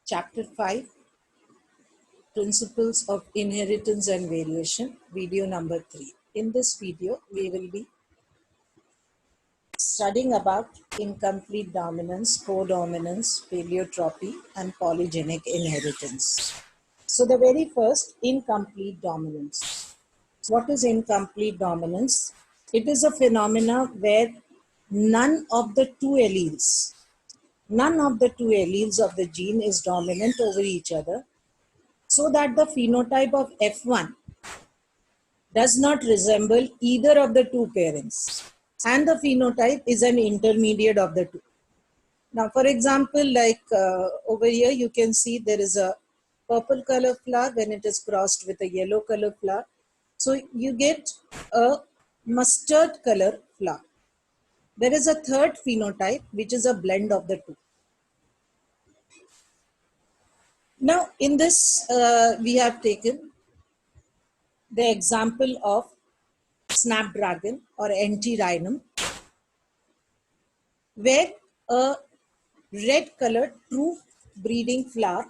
Chapter 5, Principles of Inheritance and Variation, video number 3. In this video, we will be studying about incomplete dominance, codominance, paleotropy, and polygenic inheritance. So the very first, incomplete dominance. What is incomplete dominance? It is a phenomena where none of the two alleles of the gene is dominant over each other, so that the phenotype of F1 does not resemble either of the two parents, and the phenotype is an intermediate of the two. Now, for example, like over here, you can see there is a purple color flower when it is crossed with a yellow color flower. So you get a mustard color flower. There is a third phenotype, which is a blend of the two. Now, in this, we have taken the example of snapdragon or antirrhinum, where a red colored true breeding flower,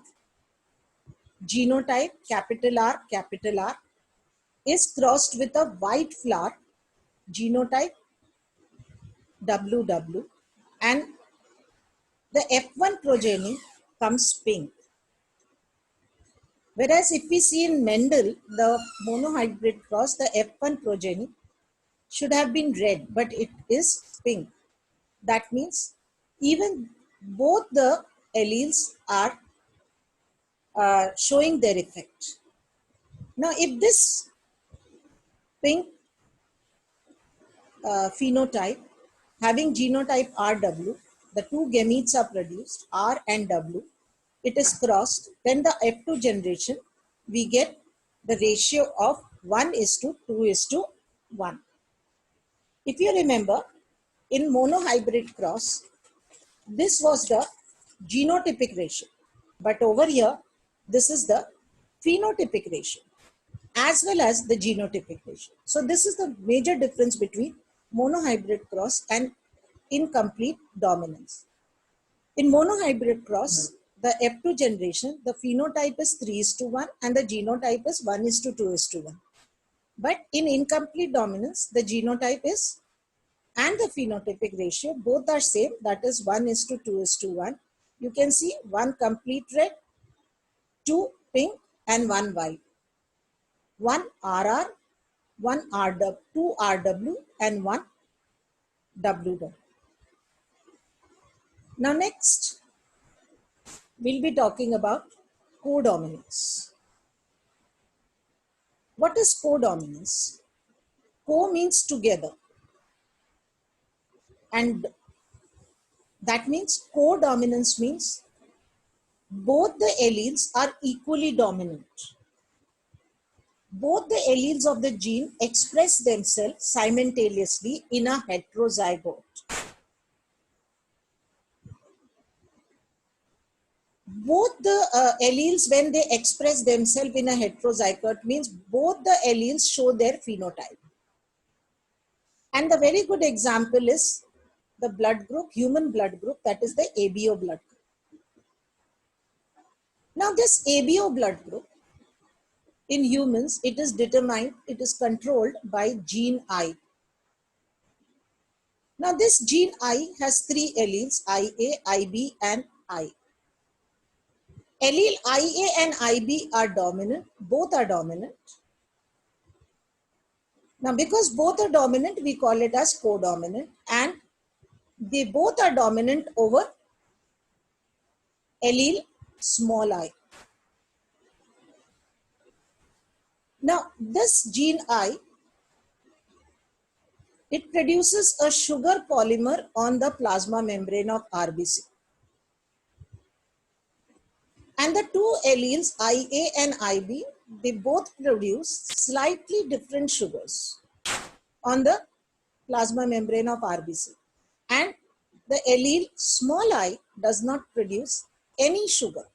genotype capital R, is crossed with a white flower, genotype WW, and the F1 progeny comes pink. Whereas if we see in Mendel, the monohybrid cross, the F1 progeny should have been red, but it is pink. That means even both the alleles are showing their effect. Now, if this pink phenotype having genotype RW, the two gametes are produced, R and W, it is crossed, then the F2 generation, we get the ratio of 1:2:1. If you remember, in monohybrid cross, this was the genotypic ratio, but over here, this is the phenotypic ratio as well as the genotypic ratio. So this is the major difference between monohybrid cross and incomplete dominance. In monohybrid cross, the F2 generation, the phenotype is 3:1 and the genotype is 1:2:1. But in incomplete dominance, the genotype is and the phenotypic ratio both are same, that is 1:2:1. You can see one complete red, two pink, and one white. One RR, one RW, two RW, and one WW. Now next, we'll be talking about codominance. What is codominance? Co means together, and that means codominance means both the alleles are equally dominant. Both the alleles of the gene express themselves simultaneously in a heterozygote. Both the alleles, when they express themselves in a heterozygote, means both the alleles show their phenotype. And the very good example is the blood group, human blood group, that is the ABO blood group. Now this ABO blood group, in humans, it is determined, it is controlled by gene I. Now this gene I has three alleles, IA, IB, and I. Allele IA and IB are dominant, both are dominant. Now because both are dominant, we call it as codominant, and they both are dominant over allele small I. Now this gene I, it produces a sugar polymer on the plasma membrane of RBC. And the two alleles IA and IB, they both produce slightly different sugars on the plasma membrane of RBC. And the allele small I does not produce any sugar.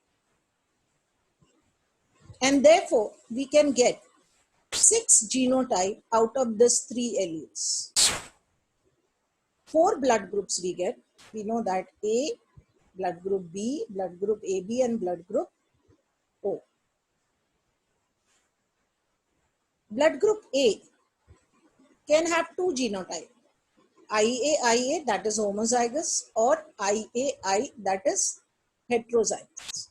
And therefore, we can get 6 genotypes out of these 3 alleles. 4 blood groups we get. We know that A, blood group B, blood group AB, and blood group O. Blood group A can have two genotypes, IA that is homozygous or IAI that is heterozygous.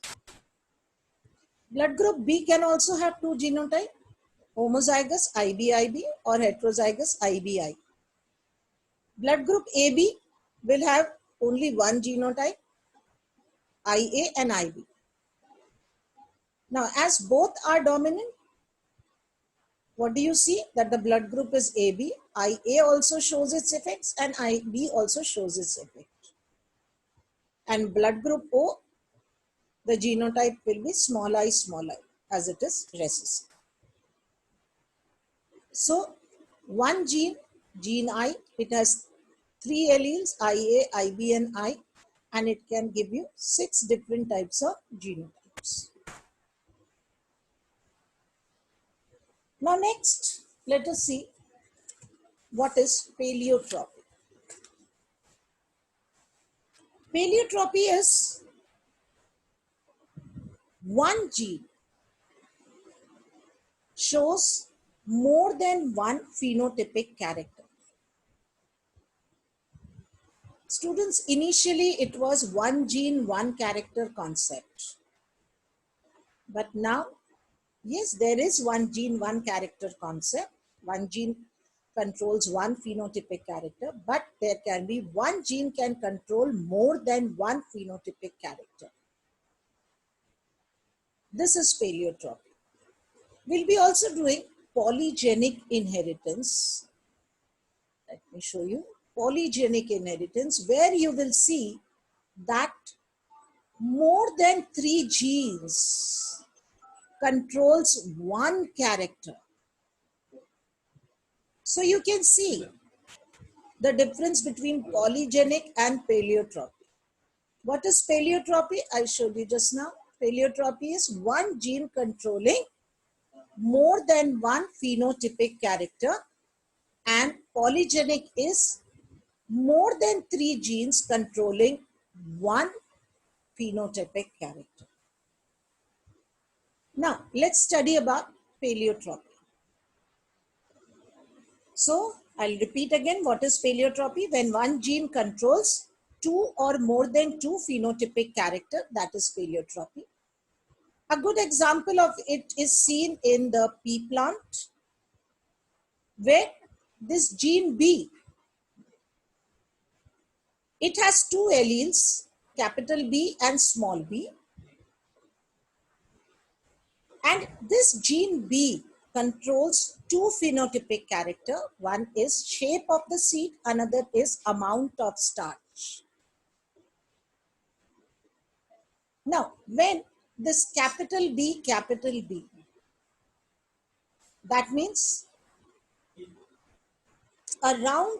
Blood group B can also have two genotypes, homozygous IBIB or heterozygous IBI. Blood group AB will have only one genotype, IA and IB. Now, as both are dominant, what do you see? That the blood group is AB, IA also shows its effects and IB also shows its effect. And blood group O, the genotype will be small I as it is recessive. So, one gene, gene I, it has three alleles, IA, IB and I, and it can give you 6 different types of genotypes. Now next, let us see what is paleotropy. Paleotropy is one gene shows more than one phenotypic character. Students, initially it was one gene, one character concept. But now, yes, there is one gene, one character concept. One gene controls one phenotypic character, but there can be one gene can control more than one phenotypic character. This is paleotropy. We'll be also doing polygenic inheritance. Let me show you polygenic inheritance, where you will see that more than 3 genes controls one character. So you can see the difference between polygenic and paleotropy. What is paleotropy? I showed you just now. Paleotropy is one gene controlling more than one phenotypic character, and polygenic is more than 3 genes controlling one phenotypic character. Now, let's study about paleotropy. So, I'll repeat again, what is paleotropy? When one gene controls 2 or more than 2 phenotypic character, that is paleotropy. A good example of it is seen in the pea plant, where this gene B, it has 2 alleles, capital B and small b. And this gene B controls 2 phenotypic character. One is shape of the seed, another is amount of starch. Now, when this capital B, that means a round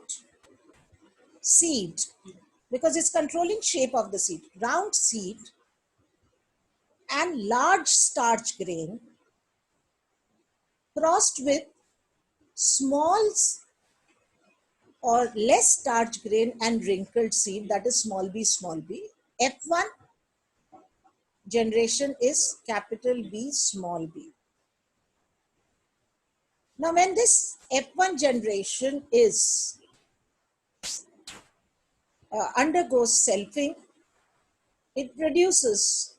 seed, because it's controlling shape of the seed, round seed and large starch grain crossed with small or less starch grain and wrinkled seed, that is small b, F1 generation is capital B, small b. Now, when this F1 generation is undergoes selfing, it produces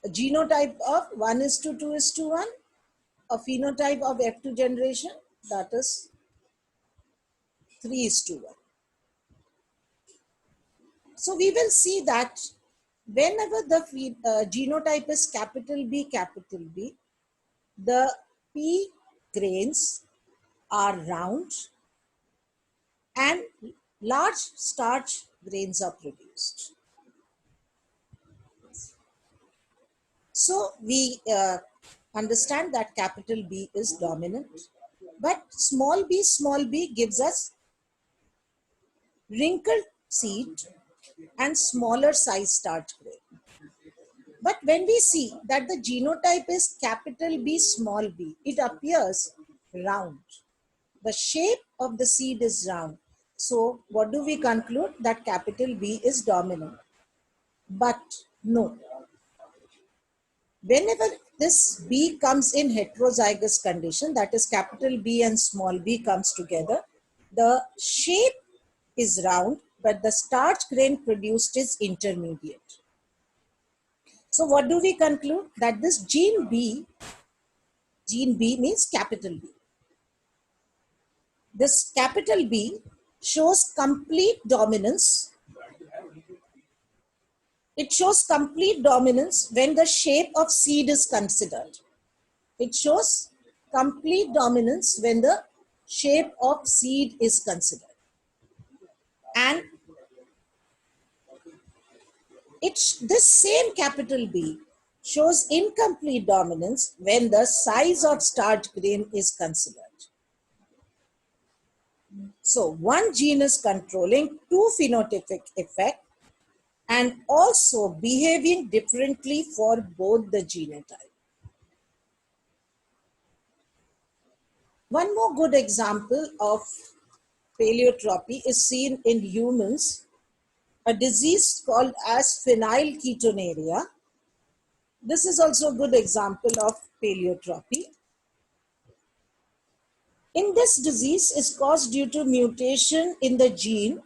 a genotype of 1:2:1, a phenotype of F2 generation, that is 3:1. So we will see that whenever the genotype is capital B, the P grains are round and large starch grains are produced. So we understand that capital B is dominant, but small b gives us wrinkled seed and smaller size starch grain. But when we see that the genotype is capital B, small b, it appears round. The shape of the seed is round. So what do we conclude? That capital B is dominant. But no, whenever this B comes in heterozygous condition, that is capital B and small b comes together, the shape is round, but the starch grain produced is intermediate. So what do we conclude? That this gene B means capital B. This capital B shows complete dominance. It shows complete dominance when the shape of seed is considered. It shows complete dominance when the shape of seed is considered. And this same capital B shows incomplete dominance when the size of starch grain is considered. So one gene is controlling two phenotypic effects and also behaving differently for both the genotype. One more good example of paleotropy is seen in humans, a disease called as phenylketonuria. This is also a good example of paleotropy. In this disease is caused due to mutation in the gene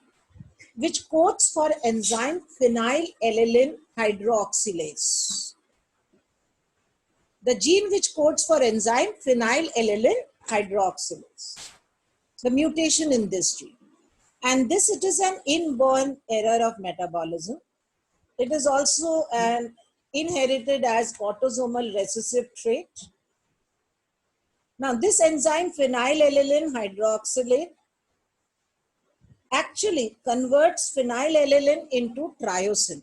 which codes for enzyme phenylalanine hydroxylase. The gene which codes for enzyme phenylalanine hydroxylase. The mutation in this gene. And this, it is an inborn error of metabolism. It is also an inherited as autosomal recessive trait. Now, this enzyme phenylalanine hydroxylase actually converts phenylalanine into triosin.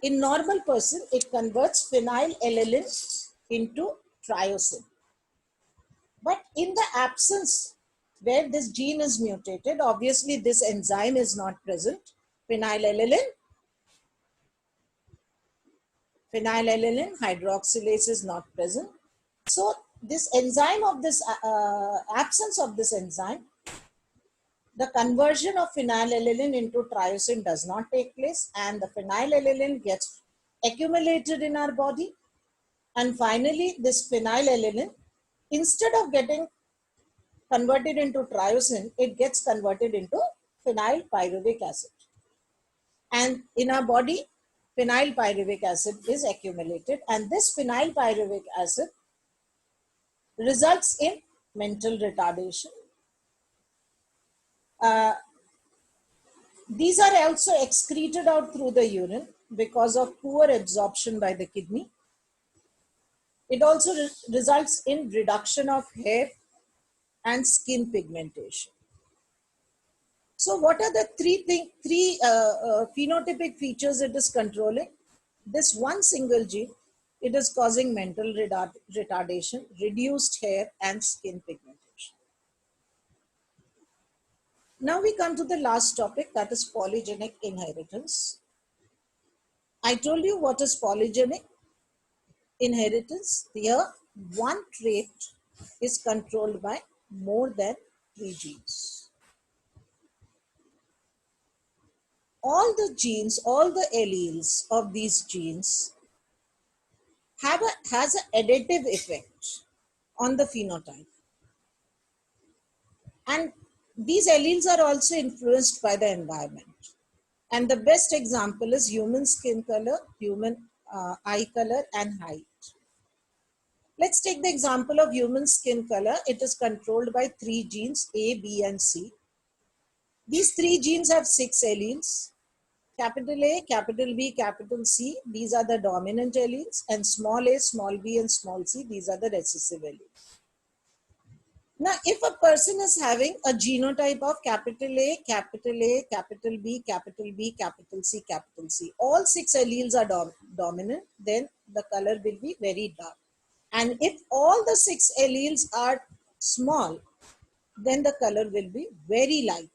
In normal person, it converts phenylalanine into triosin. But in the absence where this gene is mutated, obviously this enzyme is not present. Phenylalanine hydroxylase is not present. So this enzyme of this absence of this enzyme, the conversion of phenylalanine into triosin does not take place, and the phenylalanine gets accumulated in our body. And finally, this phenylalanine, instead of getting converted into triosin, it gets converted into phenylpyruvic acid. And in our body, phenylpyruvic acid is accumulated, and this phenylpyruvic acid results in mental retardation. These are also excreted out through the urine because of poor absorption by the kidney. It also results in reduction of hair and skin pigmentation. So what are the three phenotypic features it is controlling? This one single gene, it is causing mental retardation, reduced hair and skin pigmentation. Now we come to the last topic, that is polygenic inheritance. I told you what is polygenic inheritance. Here, one trait is controlled by more than 3 genes. All the genes, all the alleles of these genes has an additive effect on the phenotype. And these alleles are also influenced by the environment. And the best example is human skin color, human eye color, and height. Let's take the example of human skin color. It is controlled by 3 genes, A, B, and C. These 3 genes have 6 alleles. Capital A, capital B, capital C, these are the dominant alleles, and small a, small b, and small c, these are the recessive alleles. Now, if a person is having a genotype of capital A, capital A, capital B, capital B, capital C, all 6 alleles are dominant, then the color will be very dark. And if all the 6 alleles are small, then the color will be very light.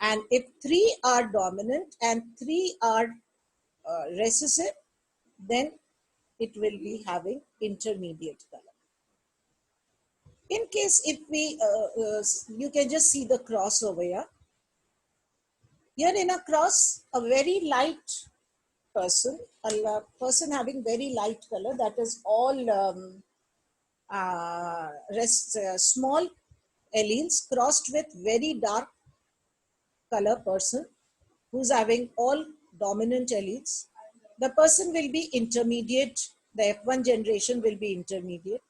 And if 3 are dominant and 3 are recessive, then it will be having intermediate color. In case if we, you can just see the cross over here. Here in a cross, a very light person, person having very light color, that is all small alleles crossed with very dark color person who's having all dominant alleles. The person will be intermediate, the F1 generation will be intermediate.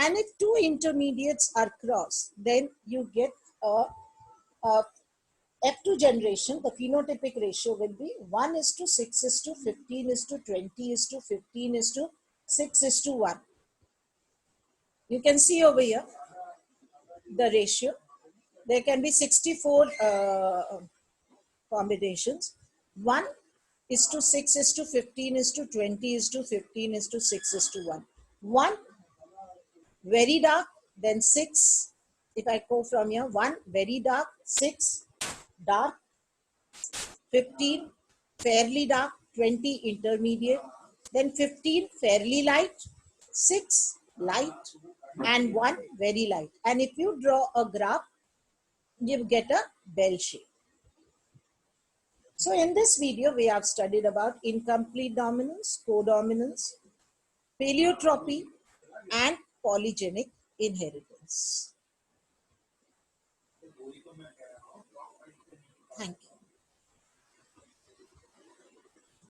And if two intermediates are crossed, then you get a F2 generation. The phenotypic ratio will be 1 is to 6 is to 15 is to 20 is to 15 is to 6 is to 1. You can see over here the ratio. There can be 64 combinations. 1 is to 6 is to 15 is to 20 is to 15 is to 6 is to 1. 1 very dark, then 6. If I go from here, 1 very dark, 6 dark, 15 fairly dark, 20 intermediate, then 15 fairly light, 6 light, and 1 very light. And if you draw a graph, you get a bell shape. So in this video, we have studied about incomplete dominance, codominance, paleotropy, and polygenic inheritance. Thank you.